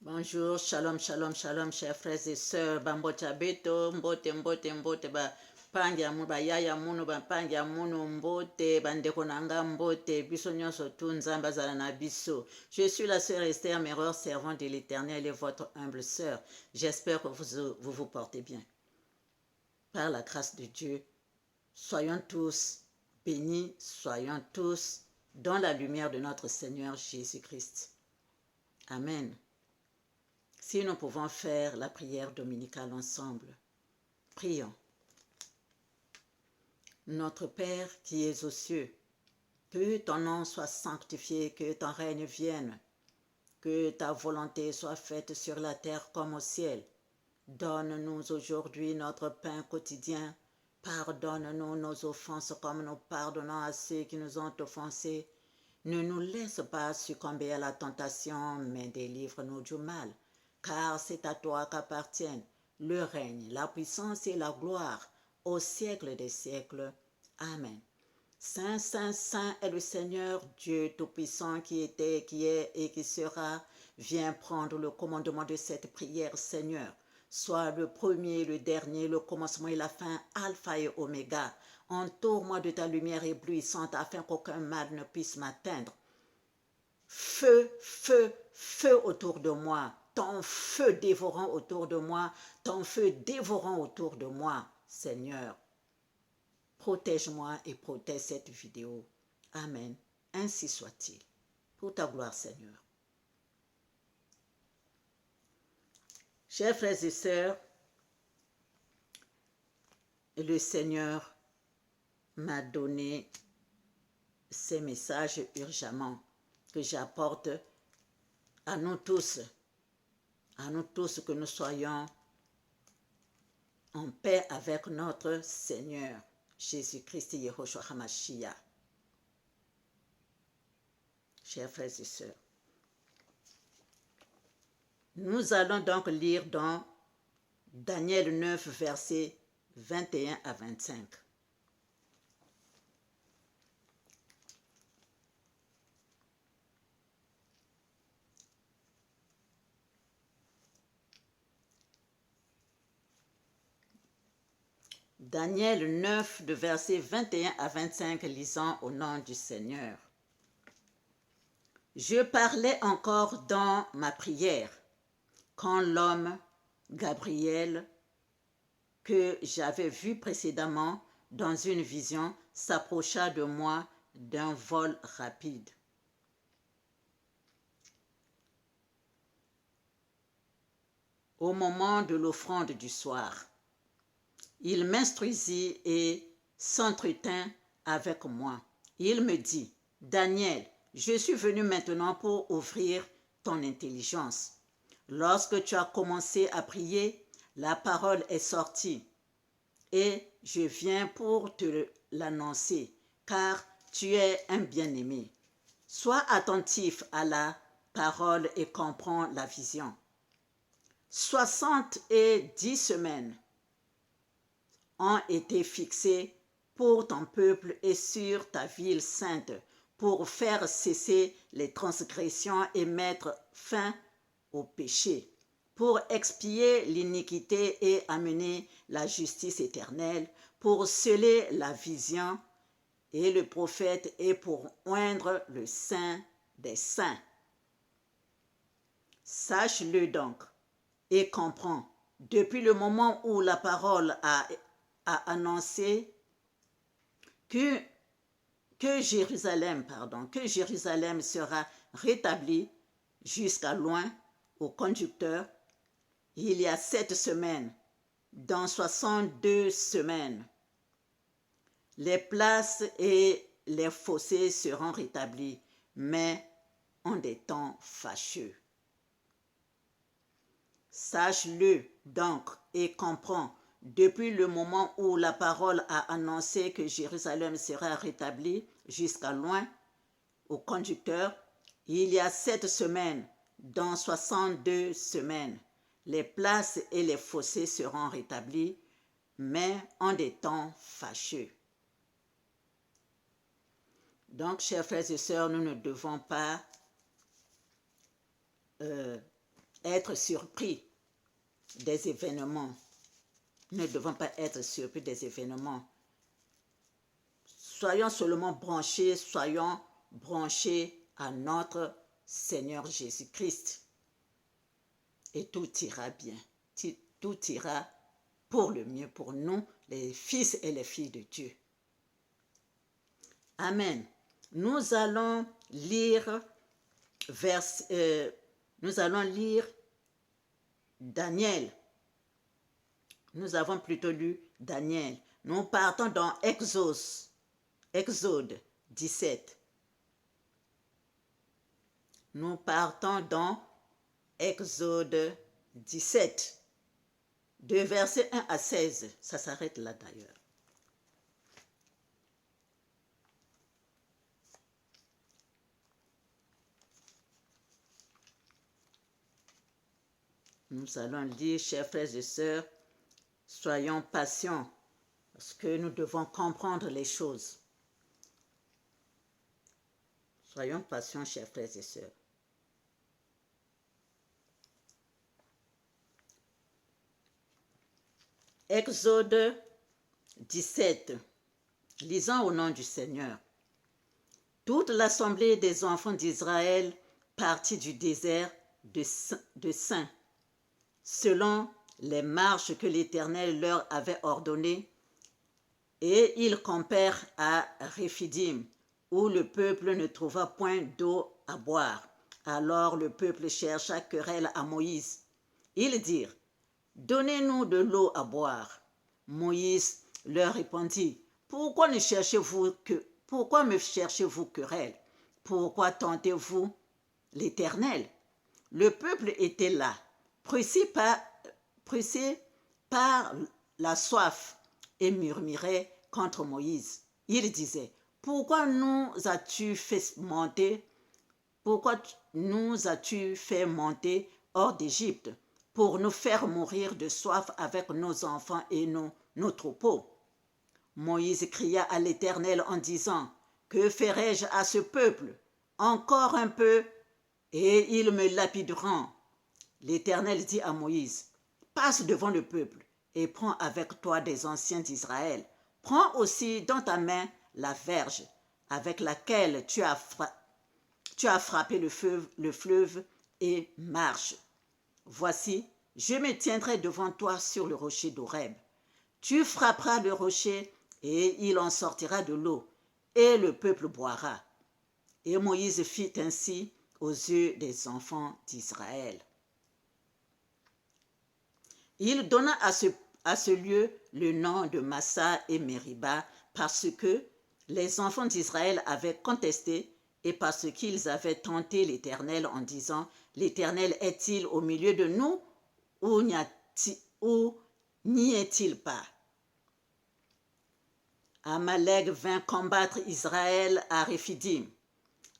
Bonjour, shalom, shalom, shalom, chers frères et sœurs. Bambota beto, mbote, mbote, mbote, ba pangia mu ba yaya munu ba pangia munu mbote, bandeko nanga mbote, biso nyonso tu nzamba zala na biso. Je suis la sœur Esther, meilleure servante de l'Éternel et votre humble sœur. J'espère que vous portez bien. Par la grâce de Dieu, soyons tous bénis, soyons tous dans la lumière de notre Seigneur Jésus-Christ. Amen. Si nous pouvons faire la prière dominicale ensemble, prions. Notre Père qui es aux cieux, que ton nom soit sanctifié, que ton règne vienne, que ta volonté soit faite sur la terre comme au ciel. Donne-nous aujourd'hui notre pain quotidien. Pardonne-nous nos offenses comme nous pardonnons à ceux qui nous ont offensés. Ne nous laisse pas succomber à la tentation, mais délivre-nous du mal. Car c'est à toi qu'appartiennent le règne, la puissance et la gloire au siècle des siècles. Amen. Saint, Saint, Saint est le Seigneur Dieu Tout-Puissant qui était, qui est et qui sera. Viens prendre le commandement de cette prière, Seigneur. Sois le premier, le dernier, le commencement et la fin, alpha et oméga. Entoure-moi de ta lumière éblouissante afin qu'aucun mal ne puisse m'atteindre. Feu, feu, feu autour de moi. Ton feu dévorant autour de moi, ton feu dévorant autour de moi, Seigneur. Protège-moi et protège cette vidéo. Amen. Ainsi soit-il. Pour ta gloire, Seigneur. Chers frères et sœurs, le Seigneur m'a donné ces messages urgemment que j'apporte à nous tous que nous soyons en paix avec notre Seigneur Jésus-Christ Yehoshua HaMashiach. Chers frères et sœurs, nous allons donc lire dans Daniel 9, versets 21 à 25. Daniel 9, de versets 21 à 25, lisant au nom du Seigneur. Je parlais encore dans ma prière, quand l'homme, Gabriel, que j'avais vu précédemment dans une vision, s'approcha de moi d'un vol rapide. Au moment de l'offrande du soir, il m'instruisit et s'entretint avec moi. Il me dit, « Daniel, je suis venu maintenant pour ouvrir ton intelligence. Lorsque tu as commencé à prier, la parole est sortie et je viens pour te l'annoncer, car tu es un bien-aimé. Sois attentif à la parole et comprends la vision. 70 semaines ont été fixées pour ton peuple et sur ta ville sainte, pour faire cesser les transgressions et mettre fin au péché, pour expier l'iniquité et amener la justice éternelle, pour sceller la vision et le prophète et pour oindre le saint des saints. Sache-le donc et comprends, depuis le moment où la parole a annoncé que Jérusalem sera rétablie jusqu'à loin au conducteur, il y a 7 semaines, dans 62 semaines, les places et les fossés seront rétablis, mais en des temps fâcheux. Sache-le donc et comprends, depuis le moment où la parole a annoncé que Jérusalem sera rétablie jusqu'à loin au conducteur, il y a 7 semaines, dans 62 semaines, les places et les fossés seront rétablis, mais en des temps fâcheux. Donc, chers frères et sœurs, nous ne devons pas être surpris des événements. Nous ne devons pas être surpris des événements. Soyons seulement soyons branchés à notre Seigneur Jésus-Christ. Et tout ira bien. Tout ira pour le mieux pour nous, les fils et les filles de Dieu. Amen. Nous allons lire Daniel. Nous avons plutôt lu Daniel. Nous partons dans Exode 17. Nous partons dans Exode 17, de versets 1 à 16. Ça s'arrête là d'ailleurs. Nous allons lire, chers frères et sœurs, soyons patients, parce que nous devons comprendre les choses. Soyons patients, chers frères et sœurs. Exode 17. Lisons au nom du Seigneur. Toute l'assemblée des enfants d'Israël partit du désert de Sin, selon les marches que l'Éternel leur avait ordonnées, et ils campèrent à Réphidim, où le peuple ne trouva point d'eau à boire. Alors le peuple chercha querelle à Moïse. Ils dirent: donnez-nous de l'eau à boire. Moïse leur répondit: pourquoi me cherchez-vous querelle? Pourquoi tentez-vous l'Éternel? Le peuple était là, pressé par la soif, et murmurait contre Moïse. Il disait: pourquoi nous as-tu fait monter hors d'Égypte pour nous faire mourir de soif avec nos enfants et nos troupeaux? Moïse cria à l'Éternel en disant: que ferai-je à ce peuple? Encore un peu, et ils me lapideront. L'Éternel dit à Moïse: passe devant le peuple et prends avec toi des anciens d'Israël. Prends aussi dans ta main la verge avec laquelle tu as frappé le fleuve et marche. Voici, je me tiendrai devant toi sur le rocher d'Horeb. Tu frapperas le rocher et il en sortira de l'eau, et le peuple boira. Et Moïse fit ainsi aux yeux des enfants d'Israël. Il donna à ce lieu le nom de Massa et Mériba, parce que les enfants d'Israël avaient contesté et parce qu'ils avaient tenté l'Éternel en disant: l'Éternel est-il au milieu de nous ou n'y est-il pas? Amalek vint combattre Israël à Réphidim.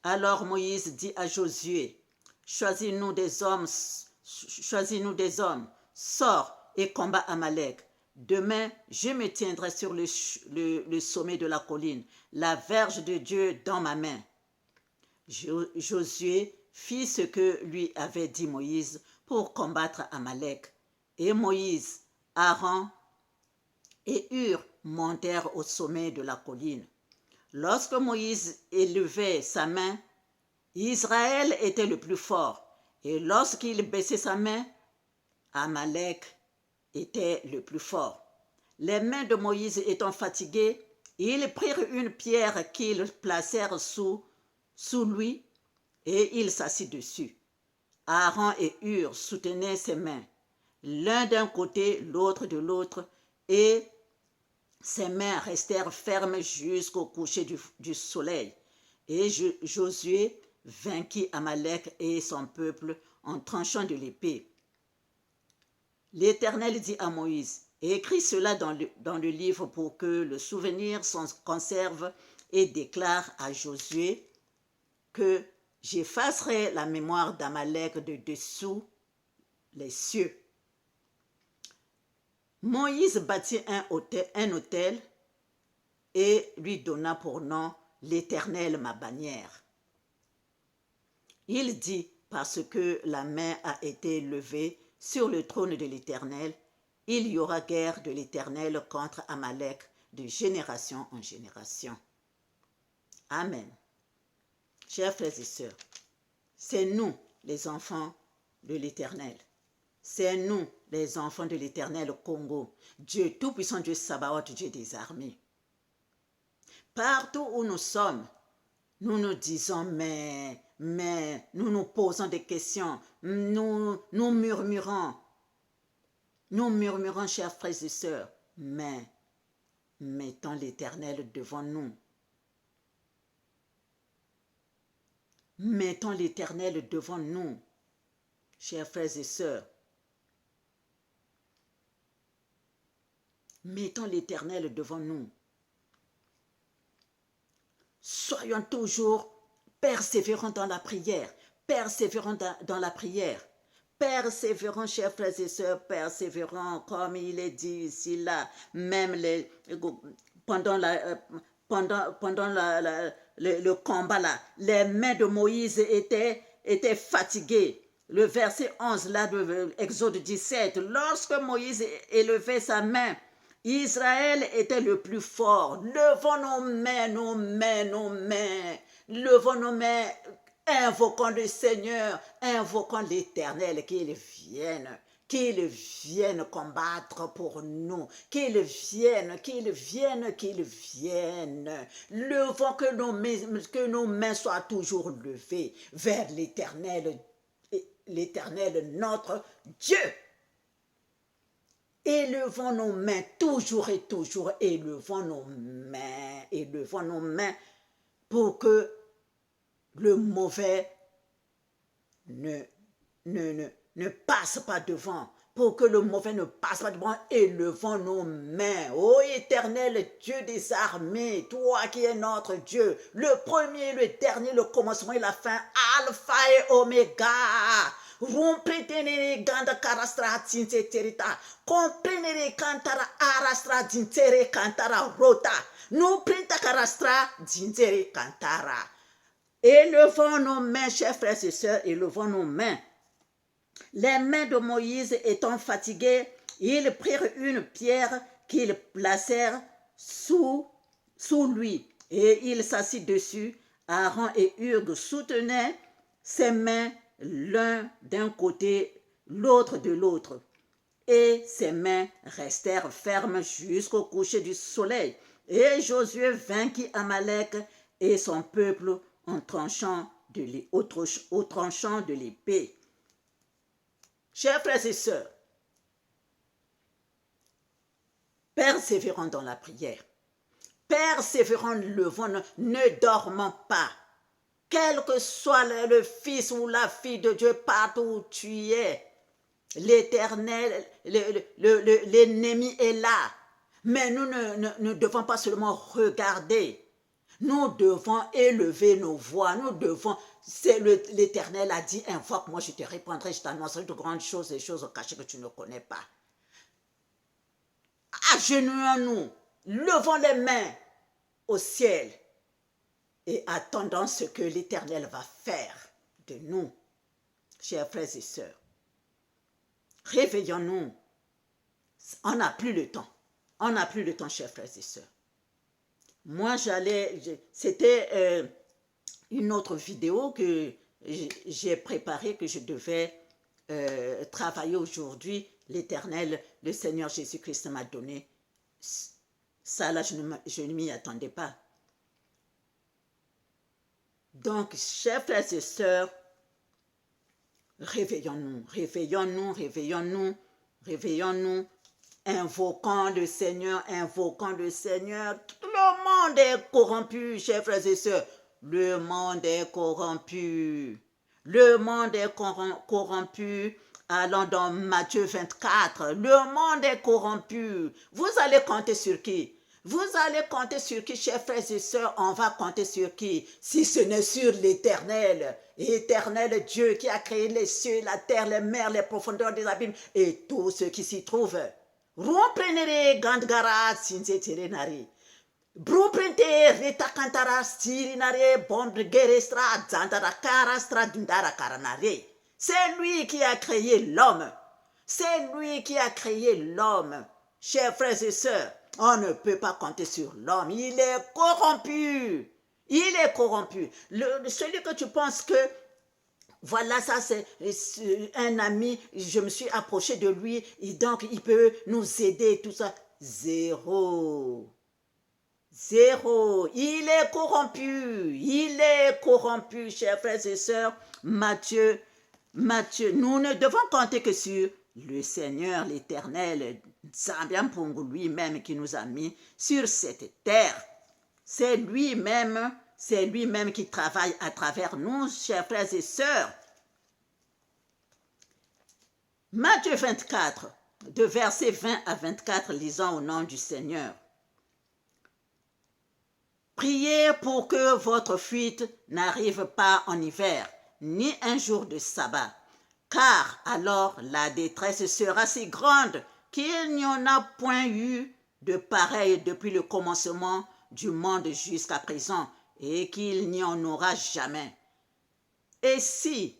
Alors Moïse dit à Josué: choisis-nous des hommes, sors et combat Amalek. Demain, je me tiendrai sur le sommet de la colline, la verge de Dieu dans ma main. Josué fit ce que lui avait dit Moïse pour combattre Amalek. Et Moïse, Aaron et Hur montèrent au sommet de la colline. Lorsque Moïse élevait sa main, Israël était le plus fort. Et lorsqu'il baissait sa main, Amalek était le plus fort. Les mains de Moïse étant fatiguées, ils prirent une pierre qu'ils placèrent sous lui et il s'assit dessus. Aaron et Hur soutenaient ses mains, l'un d'un côté, l'autre de l'autre, et ses mains restèrent fermes jusqu'au coucher du soleil. Et Josué vainquit Amalek et son peuple en tranchant de l'épée. L'Éternel dit à Moïse: écris cela dans le livre pour que le souvenir s'en conserve, et déclare à Josué que j'effacerai la mémoire d'Amalek de dessous les cieux. Moïse bâtit un autel et lui donna pour nom l'Éternel ma bannière. Il dit: parce que la main a été levée sur le trône de l'Éternel. Il y aura guerre de l'Éternel contre Amalek de génération en génération. Amen. Chers frères et sœurs, c'est nous, les enfants de l'Éternel. C'est nous, les enfants de l'Éternel Congo. Dieu Tout-Puissant, Dieu Sabaoth, Dieu des armées. Partout où nous sommes, nous nous disons, mais, nous nous posons des questions, nous murmurons. Nous murmurons, chers frères et sœurs, mais mettons l'Éternel devant nous. Mettons l'Éternel devant nous, chers frères et sœurs. Mettons l'Éternel devant nous. Soyons toujours persévérants dans la prière. Persévérants dans la prière. Persévérants, chers frères et sœurs, persévérants, comme il est dit ici, là, même pendant le combat, là, les mains de Moïse étaient fatiguées. Le verset 11, là, de Exode 17, lorsque Moïse élevait sa main, Israël était le plus fort. Levons nos mains, nos mains, nos mains. Levons nos mains, invoquons le Seigneur, invoquons l'Éternel, qu'il vienne combattre pour nous, qu'il vienne. Levons que nos mains soient toujours levées vers l'Éternel notre Dieu. Élevons nos mains toujours et toujours, élevons nos mains pour que le mauvais ne passe pas devant, élevons nos mains. Ô Éternel Dieu des armées, toi qui es notre Dieu, le premier, le dernier, le commencement et la fin, Alpha et Oméga. Romprenere ganda karastra tinse terita, comprenere cantara arastra dintere cantara rota, nous prenta karastra dintere cantara. Élevons nos mains, chers frères et sœurs, élevons nos mains. Les mains de Moïse étant fatiguées, ils prirent une pierre qu'ils placèrent sous lui, et il s'assit dessus. Aaron et Hur soutenaient ses mains l'un d'un côté, l'autre de l'autre, et ses mains restèrent fermes jusqu'au coucher du soleil. Et Josué vainquit Amalek et son peuple au tranchant de l'épée. Chers frères et sœurs, persévérons dans la prière, persévérons, levons, ne dormons pas. Quel que soit le fils ou la fille de Dieu, partout où tu es, l'Éternel, l'ennemi est là. Mais nous ne devons pas seulement regarder. Nous devons élever nos voix. Nous devons, l'Éternel a dit, invoque-moi, je te répondrai, je t'annoncerai de grandes choses, des choses cachées que tu ne connais pas. Agenouillons-nous, levons les mains au ciel et attendons ce que l'Éternel va faire de nous, chers frères et sœurs. Réveillons-nous. On n'a plus le temps. On n'a plus le temps, chers frères et sœurs. Moi, c'était une autre vidéo que j'ai préparée, que je devais travailler aujourd'hui. L'Éternel, le Seigneur Jésus-Christ m'a donné. Ça, là, je ne m'y attendais pas. Donc, chers frères et sœurs, réveillons-nous, réveillons-nous, réveillons-nous, réveillons-nous, invoquons le Seigneur, invoquons le Seigneur. Le monde est corrompu, chers frères et sœurs. Le monde est corrompu. Le monde est corrompu. Allons dans Matthieu 24. Le monde est corrompu. Vous allez compter sur qui? Vous allez compter sur qui, chers frères et sœurs? On va compter sur qui? Si ce n'est sur l'Éternel. Éternel Dieu qui a créé les cieux, la terre, les mers, les profondeurs des abîmes et tout ce qui s'y trouve. Bruprinte retakantara stirinare bondgerestra zandarakara stradundarakaranare. C'est lui qui a créé l'homme. C'est lui qui a créé l'homme. Chers frères et sœurs, on ne peut pas compter sur l'homme. Il est corrompu. Il est corrompu. Celui que tu penses que voilà, ça c'est un ami, je me suis approché de lui, et donc il peut nous aider, tout ça. Zéro. Zéro. Il est corrompu. Il est corrompu, chers frères et sœurs. Matthieu, nous ne devons compter que sur le Seigneur, l'Éternel, Zambiampungu lui-même qui nous a mis sur cette terre. C'est lui-même qui travaille à travers nous, chers frères et sœurs. Matthieu 24, de versets 20 à 24, lisons au nom du Seigneur. Priez pour que votre fuite n'arrive pas en hiver, ni un jour de sabbat, car alors la détresse sera si grande qu'il n'y en a point eu de pareil depuis le commencement du monde jusqu'à présent, et qu'il n'y en aura jamais. Et si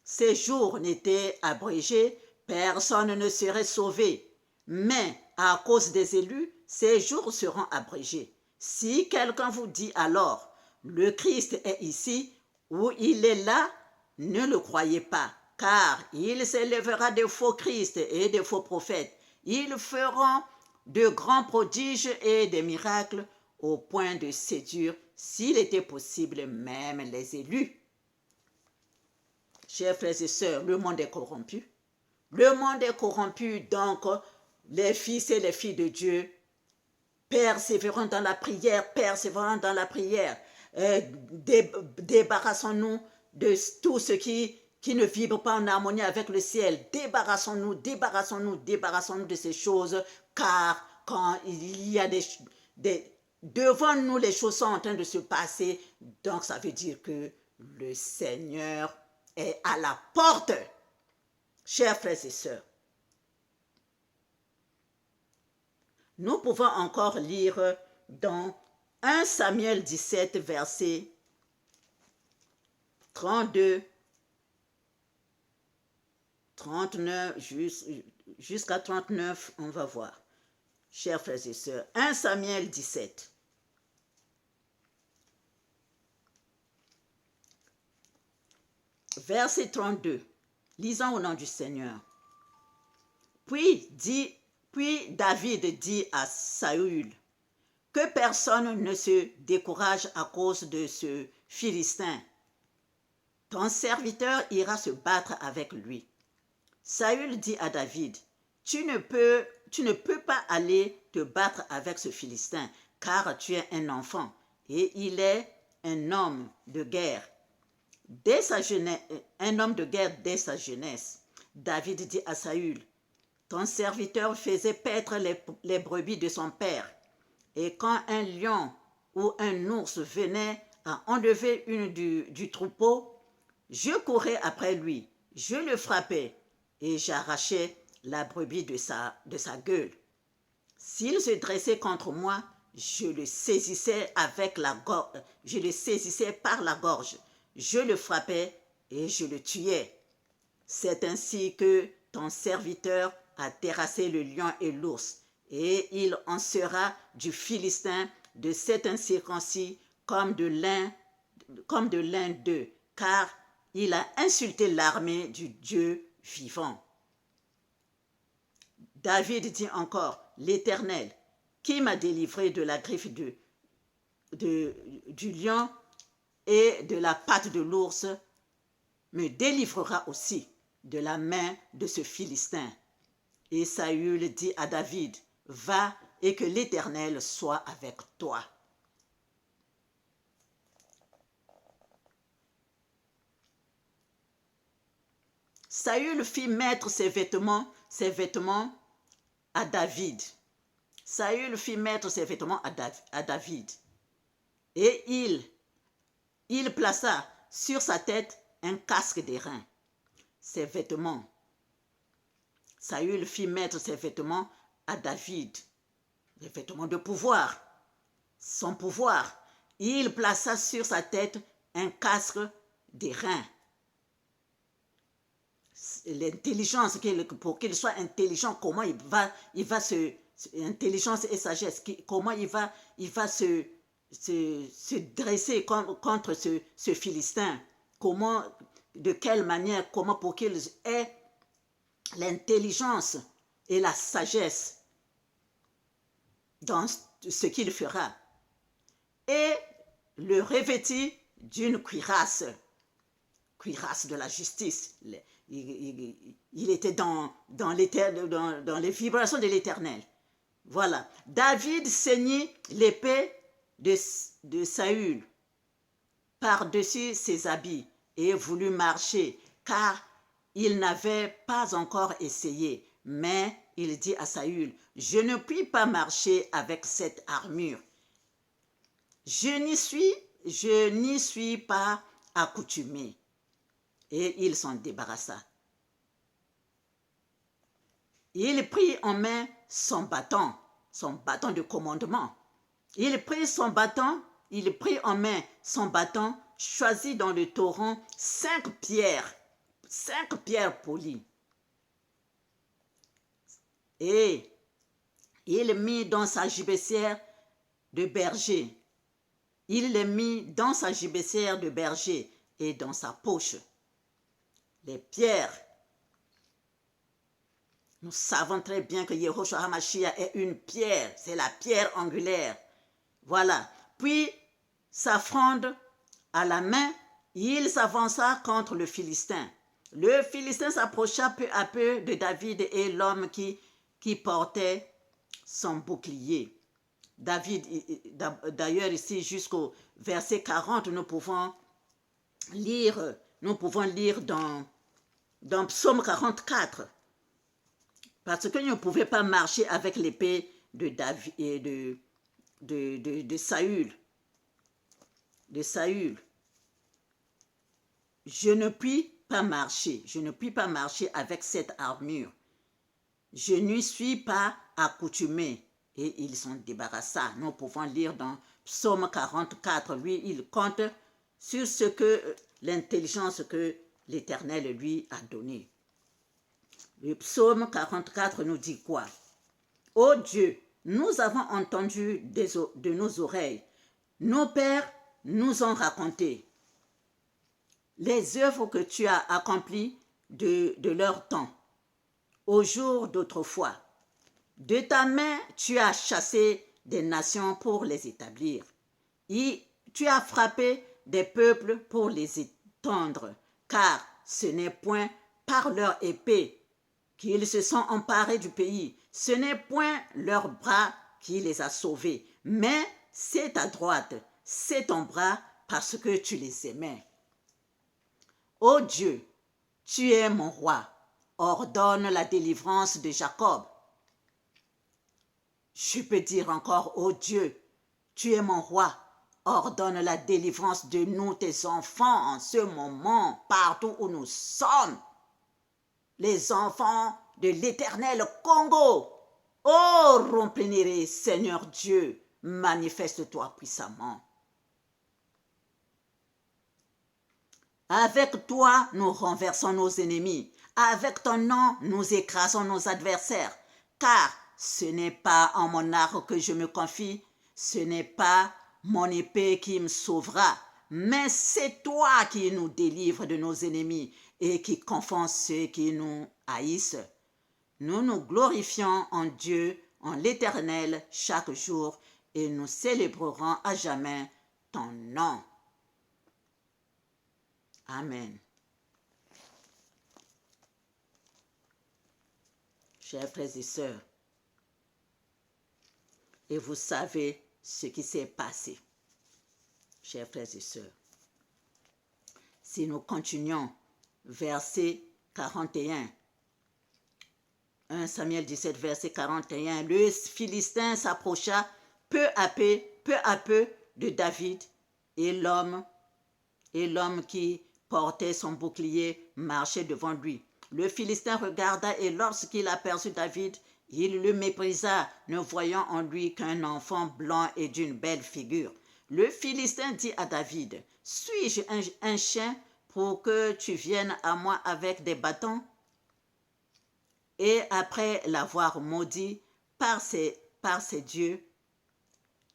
ces jours n'étaient abrégés, personne ne serait sauvé, mais à cause des élus, ces jours seront abrégés. Si quelqu'un vous dit alors, le Christ est ici ou il est là, ne le croyez pas, car il s'élèvera de faux Christ et de faux prophètes. Ils feront de grands prodiges et des miracles au point de séduire, s'il était possible, même les élus. Chers frères et sœurs, le monde est corrompu. Le monde est corrompu, donc les fils et les filles de Dieu persévérons dans la prière, débarrassons-nous de tout ce qui ne vibre pas en harmonie avec le ciel. Débarrassons-nous de ces choses, car quand il y a devant nous, les choses sont en train de se passer, donc ça veut dire que le Seigneur est à la porte. Chers frères et sœurs, nous pouvons encore lire dans 1 Samuel 17, verset 32, 39, jusqu'à 39, on va voir. Chers frères et sœurs, 1 Samuel 17. Verset 32. Lisons au nom du Seigneur. Puis David dit à Saül que personne ne se décourage à cause de ce Philistin. Ton serviteur ira se battre avec lui. Saül dit à David, tu ne peux pas aller te battre avec ce Philistin, car tu es un enfant et il est un homme de guerre. Un homme de guerre dès sa jeunesse. David dit à Saül, ton serviteur faisait paître les brebis de son père, et quand un lion ou un ours venait à enlever une du troupeau, je courais après lui, je le frappais et j'arrachais la brebis de sa gueule. S'il se dressait contre moi, je le saisissais par la gorge, je le frappais et je le tuais. C'est ainsi que ton serviteur a terrassé le lion et l'ours, et il en sera du Philistin de cet incirconcis comme de l'un d'eux, car il a insulté l'armée du Dieu vivant. David dit encore, l'Éternel, qui m'a délivré de la griffe du lion et de la patte de l'ours, me délivrera aussi de la main de ce Philistin. Et Saül dit à David, va et que l'Éternel soit avec toi. Saül fit mettre ses vêtements à David. Saül fit mettre ses vêtements à David. Et il plaça sur sa tête un casque d'airain. Ses vêtements. Saül fit mettre ses vêtements à David, des vêtements de pouvoir. son pouvoir. Il plaça sur sa tête un casque d'airain. L'intelligence, pour qu'il soit intelligent, comment il va intelligence et sagesse, comment il va se dresser contre ce Philistin, comment, de quelle manière, comment pour qu'il ait l'intelligence et la sagesse dans ce qu'il fera, et le revêtit d'une cuirasse de la justice. Il était dans les vibrations de l'Éternel. Voilà. David ceignit l'épée de Saül par-dessus ses habits et voulut marcher, car il n'avait pas encore essayé. Mais il dit à Saül, « Je ne puis pas marcher avec cette armure. Je n'y suis pas accoutumé. » Et il s'en débarrassa. Il prit en main son bâton de commandement. Il prit en main son bâton, choisit dans le torrent 5 pierres polies. Et il mit dans sa gibecière de berger. Il les mit dans sa gibecière de berger et dans sa poche. Les pierres. Nous savons très bien que Yehoshua HaMashiach est une pierre. C'est la pierre angulaire. Voilà. Puis, sa fronde à la main, il s'avança contre le Philistin. Le Philistin s'approcha peu à peu de David et l'homme qui portait son bouclier. David, d'ailleurs ici jusqu'au verset 40, nous pouvons lire dans Psaume 44, parce que ne pouvait pas marcher avec l'épée de David et de Saül. Je ne puis pas marcher avec cette armure. Je n'y suis pas accoutumé. Et il s'en débarrassa. Nous pouvons lire dans Psaume 44. Lui, il compte sur l'intelligence que l'Éternel lui a donnée. Le Psaume 44 nous dit quoi? Ô Dieu, nous avons entendu de nos oreilles. Nos pères nous ont raconté les œuvres que tu as accomplies de leur temps, au jour d'autrefois. De ta main, tu as chassé des nations pour les établir. Tu as frappé des peuples pour les étendre, car ce n'est point par leur épée qu'ils se sont emparés du pays, ce n'est point leur bras qui les a sauvés, mais c'est ta droite, c'est ton bras parce que tu les aimais. Ô Dieu, tu es mon roi, ordonne la délivrance de Jacob. Je peux dire encore, ô Dieu, tu es mon roi, ordonne la délivrance de nous, tes enfants, en ce moment, partout où nous sommes. Les enfants de l'Éternel Congo. Ô Romplénéré, Seigneur Dieu, manifeste-toi puissamment. Avec toi, nous renversons nos ennemis. Avec ton nom, nous écrasons nos adversaires. Car ce n'est pas en mon arc que je me confie, ce n'est pas mon épée qui me sauvera, mais c'est toi qui nous délivres de nos ennemis et qui confonds ceux qui nous haïssent. Nous nous glorifions en Dieu, en l'Éternel, chaque jour, et nous célébrerons à jamais ton nom. Amen. Chers frères et sœurs, et vous savez ce qui s'est passé, chers frères et sœurs. Si nous continuons, verset 41, 1 Samuel 17, verset 41, le Philistin s'approcha peu à peu de David et l'homme qui portait son bouclier marchait devant lui. Le Philistin regarda et lorsqu'il aperçut David Il le méprisa, ne voyant en lui qu'un enfant blanc et d'une belle figure. Le Philistin dit à David, « Suis-je un chien pour que tu viennes à moi avec des bâtons ?» Et après l'avoir maudit par ses dieux,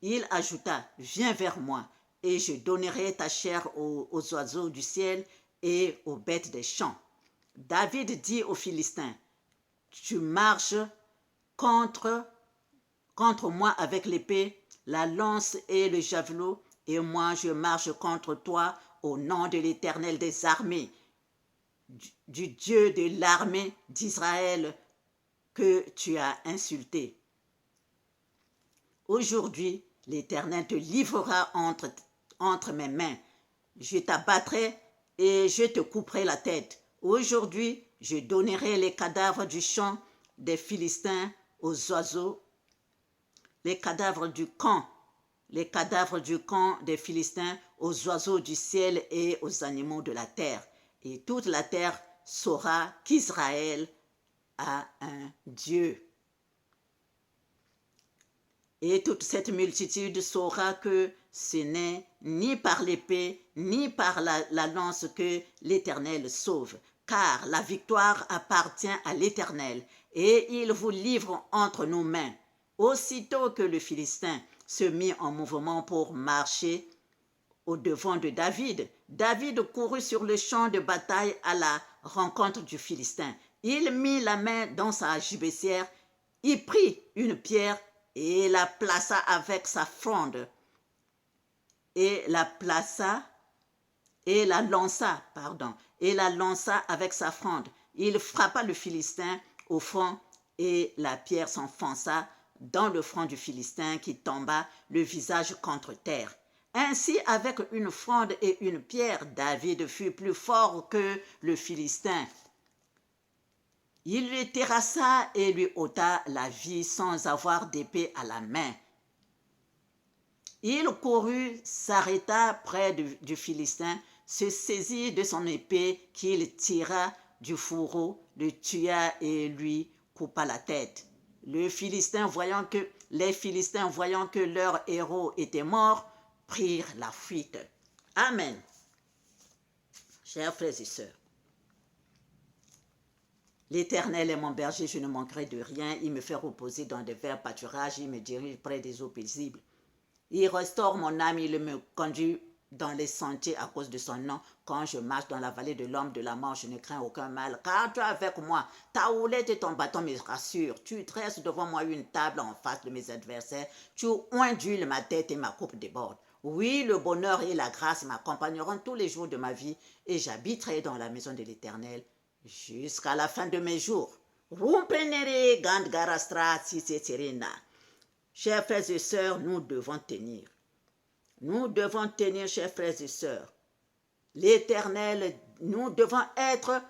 il ajouta, « Viens vers moi, et je donnerai ta chair aux oiseaux du ciel et aux bêtes des champs. » David dit aux Philistins, « Tu marches contre moi avec l'épée, la lance et le javelot, et moi je marche contre toi au nom de l'Éternel des armées, du Dieu de l'armée d'Israël que tu as insulté. Aujourd'hui, l'Éternel te livrera entre mes mains. Je t'abattrai et je te couperai la tête. Aujourd'hui, je donnerai les cadavres du champ des Philistins aux oiseaux, les cadavres du camp des Philistins aux oiseaux du ciel et aux animaux de la terre. Et toute la terre saura qu'Israël a un Dieu. Et toute cette multitude saura que ce n'est ni par l'épée, ni par la lance que l'Éternel sauve, car la victoire appartient à l'Éternel, et il vous livre entre nos mains. Aussitôt que le Philistin se mit en mouvement pour marcher au devant de David, David courut sur le champ de bataille à la rencontre du Philistin. Il mit la main dans sa gibecière, il prit une pierre et la plaça avec sa fronde, et la lança avec sa fronde. Il frappa le Philistin au front, et la pierre s'enfonça dans le front du Philistin qui tomba le visage contre terre. Ainsi, avec une fronde et une pierre, David fut plus fort que le Philistin. Il le terrassa et lui ôta la vie sans avoir d'épée à la main. Il courut, s'arrêta près du Philistin, se saisit de son épée qu'il tira du fourreau, le tua et lui coupa la tête. Les Philistins, voyant que leur héros était mort, prirent la fuite. Amen. Chers frères et sœurs, l'Éternel est mon berger, je ne manquerai de rien. Il me fait reposer dans de verts pâturages, il me dirige près des eaux paisibles. Il restaure mon âme, il me conduit dans les sentiers à cause de son nom. Quand je marche dans la vallée de l'ombre de la mort, je ne crains aucun mal, car tu es avec moi. Ta houlette et ton bâton me rassurent. Tu dresses devant moi une table en face de mes adversaires. Tu oins d'huile ma tête et ma coupe déborde. Oui, le bonheur et la grâce m'accompagneront tous les jours de ma vie, et j'habiterai dans la maison de l'Éternel jusqu'à la fin de mes jours. Chers frères et sœurs, nous devons tenir. Nous devons tenir, chers frères et sœurs. L'Éternel, nous devons être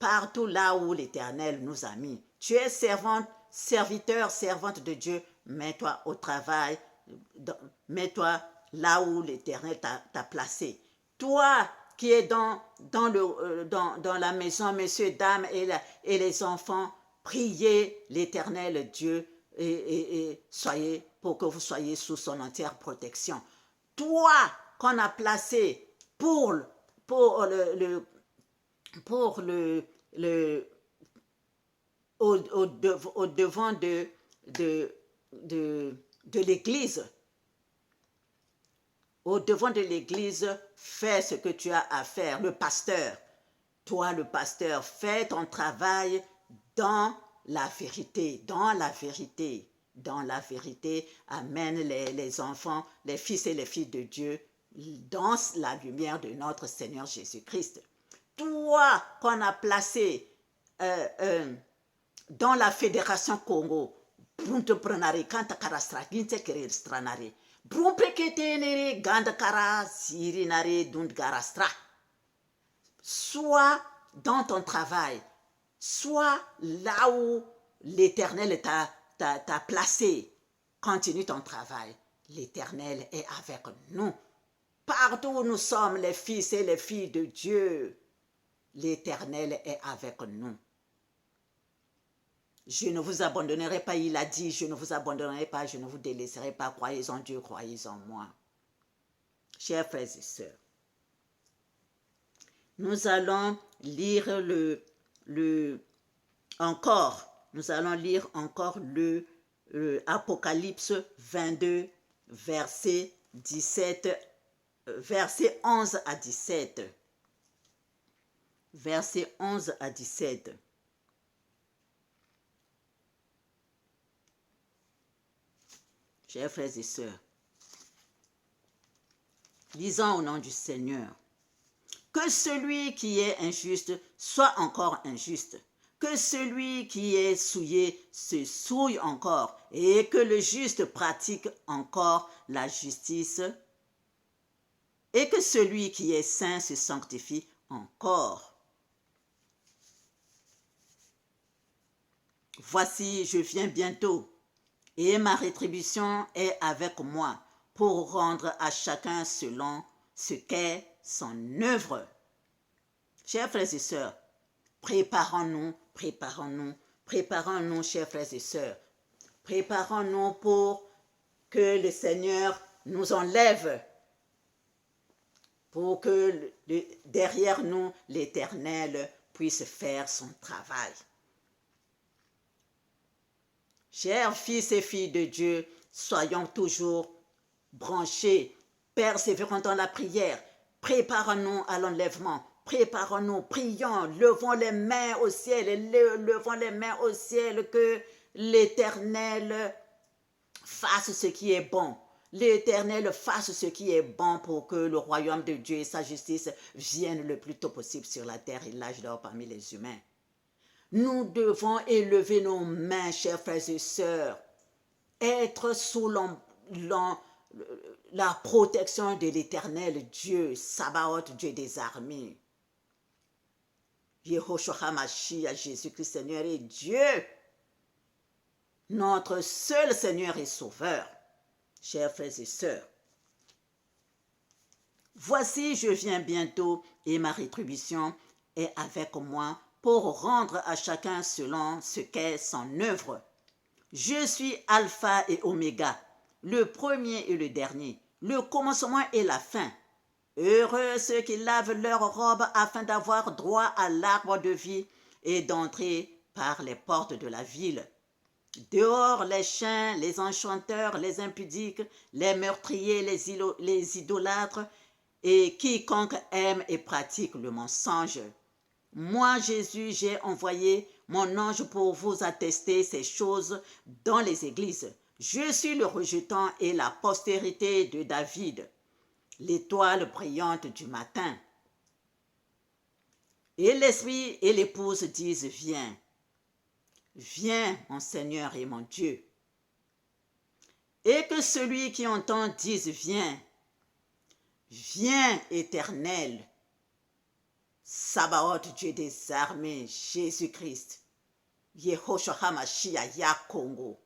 partout là où l'Éternel nous a mis. Tu es serviteur, servante de Dieu. Mets-toi au travail. Mets-toi là où l'Éternel t'a placé. Toi qui es dans la maison, messieurs, dames et les enfants, priez l'Éternel Dieu et soyez, pour que vous soyez sous son entière protection. Toi qu'on a placé au devant de l'Église. Au devant de l'Église, fais ce que tu as à faire. Le pasteur, toi le pasteur, fais ton travail dans la vérité, amène les enfants, les fils et les filles de Dieu dans la lumière de notre Seigneur Jésus-Christ. Toi qu'on a placé dans la Fédération Congo, sois dans ton travail, sois là où l'Éternel t'a placé. Continue ton travail. L'Éternel est avec nous. Partout où nous sommes, les fils et les filles de Dieu, l'Éternel est avec nous. Je ne vous abandonnerai pas, il a dit, je ne vous abandonnerai pas, je ne vous délaisserai pas. Croyez en Dieu, croyez en moi. Chers frères et sœurs, nous allons lire nous allons lire encore le Apocalypse 22, verset 11 à 17. Verset 11 à 17. Chers frères et sœurs, lisons au nom du Seigneur. Que celui qui est injuste soit encore injuste. Que celui qui est souillé se souille encore. Et que le juste pratique encore la justice. Et que celui qui est saint se sanctifie encore. Voici, je viens bientôt. Et ma rétribution est avec moi pour rendre à chacun selon ce qu'est son œuvre. Chers frères et sœurs, préparons-nous, chers frères et sœurs. Préparons-nous pour que le Seigneur nous enlève, pour que derrière nous, l'Éternel puisse faire son travail. Chers fils et filles de Dieu, soyons toujours branchés, persévérons dans la prière, préparons-nous à l'enlèvement, préparons-nous, prions, levons les mains au ciel, que l'Éternel fasse ce qui est bon. L'Éternel fasse ce qui est bon pour que le royaume de Dieu et sa justice viennent le plus tôt possible sur la terre et l'âge d'or parmi les humains. Nous devons élever nos mains, chers frères et sœurs, être sous la protection de l'Éternel Dieu, Sabaoth, Dieu des armées. Yehoshua HaMashiach, Jésus-Christ Seigneur et Dieu, notre seul Seigneur et Sauveur. Chers frères et sœurs, voici, je viens bientôt et ma rétribution est avec moi pour rendre à chacun selon ce qu'est son œuvre. Je suis Alpha et Oméga, le premier et le dernier, le commencement et la fin. Heureux ceux qui lavent leurs robes afin d'avoir droit à l'arbre de vie et d'entrer par les portes de la ville. Dehors les chiens, les enchanteurs, les impudiques, les meurtriers, les idolâtres et quiconque aime et pratique le mensonge. Moi, Jésus, j'ai envoyé mon ange pour vous attester ces choses dans les églises. Je suis le rejetant et la postérité de David, l'étoile brillante du matin. Et l'esprit et l'épouse disent, viens. Viens, mon Seigneur et mon Dieu. Et que celui qui entend dise, viens. Viens, Éternel. Sabaoth, Dieu des armées, Jésus-Christ. Yehoshua HaMashiach, Yakongo.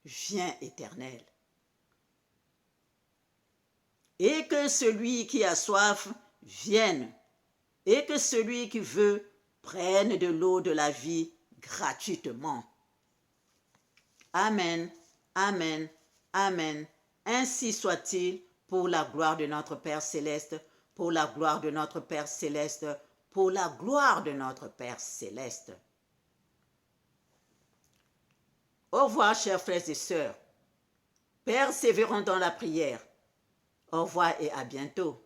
Viens, Éternel. Et que celui qui a soif vienne. Et que celui qui veut prenne de l'eau de la vie gratuitement. Amen, amen, amen. Ainsi soit-il pour la gloire de notre Père Céleste, pour la gloire de notre Père Céleste, pour la gloire de notre Père Céleste. Au revoir, chers frères et sœurs. Persévérons dans la prière. Au revoir et à bientôt.